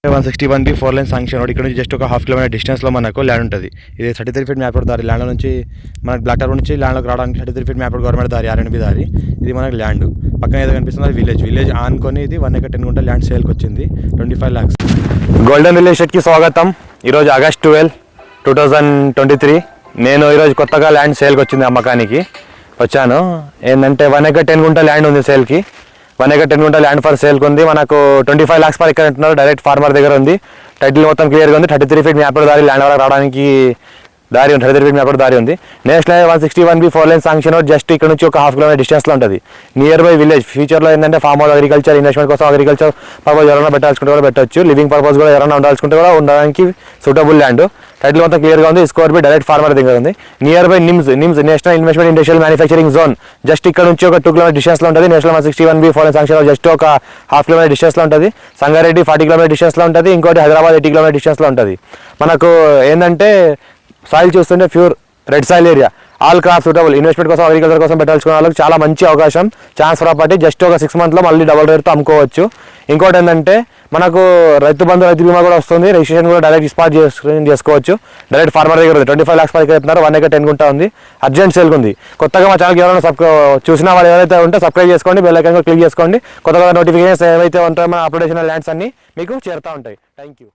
161B 4 line sanction road ఇక్కడ నుంచి just ఒక హాఫ్ కిలోమీటర్ డిస్టెన్స్లో మనకు ల్యాండ్ ఉంటుంది. ఇది 33 ఫీట్ మ్యాప్ రోడ్ దారి. ల్యాండ్ నుంచి మనకు బ్లాక్ టాప్ నుంచి ల్యాండ్లోకి రావడానికి 33 ఫీట్ మ్యాప్ రోడ్ గవర్నమెంట్ దారి, ఆర్ఎన్బి దారి. ఇది మనకు ల్యాండ్ పక్కన ఏదో కనిపిస్తుంది అది విలేజ్ ఆనుకొని ఇది 1 acre 10 గుంట ల్యాండ్ సేల్కి వచ్చింది 25 lakhs. గోల్డెన్ రియల్ ఎస్టేట్కి స్వాగతం. ఈరోజు ఆగస్ట్ 12, 2023. నేను ఈరోజు కొత్తగా ల్యాండ్ సేల్కి వచ్చింది అమ్మకానికి వచ్చాను. ఏంటంటే 1 acre 10 గుంట ల్యాండ్ ఉంది సేల్కి. 1 acre 10 గుంట ల్యాండ్ ఫర్ సేల్కి ఉంది. మనకు 25 lakhs పర్ ఎకర్ అంటున్నారు. డైరెక్ట్ ఫార్మర్ దగ్గర ఉంది. టైటిల్ మొత్తం క్లియర్గా ఉంది. 33 ఫీట్ మ్యాప్ దారి ల్యాండ్ వరకు రావడానికి దారి ఉంది. 33 ఫీట్ మ్యాప్ దారి ఉంది. National highway 161B 4 line sanction road just ఇక్కడ నుంచి ఒక హాఫ్ కిలోమీటర్ డిస్టెన్స్లో ఉంటుంది. Near by village. ఫ్యూచర్లో ఏంటంటే ఫార్మ్ హౌస్ అగ్రికల్చర్ ఇన్వెస్ట్మెంట్ కోసం అగ్రికల్చర్ పర్పస్ ఎవరైనా పెట్టాల్సుకుంటే కూడా పెట్టవచ్చు. లివింగ్ పర్పస్ కూడా ఎవరైనా ఉండాల్సుకుంటే కూడా ఉండడానికి సూటబుల్ ల్యాండ్. టైటిల్ మొత్తం క్లియర్గా ఉంది. స్కోర్ బి డైరెక్ట్ ఫార్మర్ దగ్గర ఉంది. Near by NIMS national investment industrial manufacturing zone just ఇక్కడ నుంచి ఒక 2 కిలోమీటర్ డిస్టెన్స్లో ఉంటుంది. National 161B 4 line sanction road just ఒక హాఫ్ కిలోమీటర్ డిస్టెన్స్లో ఉంటుంది. సంగారెడ్డి 40 కిలోమీటర్ డిస్టెన్స్లో ఉంటుంది. ఇంకోటి హైదరాబాద్ 80 కిలోమీటర్ డిస్టెన్స్లో ఉంటుంది. మనకు ఏంటంటే సాయిల్ చూస్తుంటే pure red soil area. All crop suitable investment కోసం అగ్రికల్చర్ కోసం పెట్టాల్సుకున్న వాళ్ళకి చాలా మంచి అవకాశం. ఛాన్స్ ప్రాపర్టీ జస్ట్ ఒక 6 monthsలో మళ్ళీ డబుల్ రేట్తో అమ్ముకోవచ్చు. ఇంకోటి ఏంటంటే మనకు రైతు బంధు రైతు బీమా కూడా వస్తుంది. రిజిస్ట్రేషన్ కూడా డైరెక్ట్ స్పాట్ చేసుకోవచ్చు. డైరెక్ట్ ఫార్మర్ దగ్గర ఉంది. 25 lakhs పైకి చెప్తున్నారు. 1 acre 10 గుంట ఉంది. అర్జెంట్ సేల్కి ఉంది. కొత్తగా మా ఛానల్కి ఎవరైనా చూసిన వాళ్ళు ఎవరైతే ఉంటే సబ్స్క్రైబ్ చేసుకోండి. బెల్ ఐకాన్ క్లిక్ చేసుకోండి. కొత్తగా నోటిఫికేషన్స్ ఏవైతే ఉంటాయో మన అప్డేషన్ ల్యాండ్స్ అన్ని మీకు చేరుతూ ఉంటాయి. Thank you.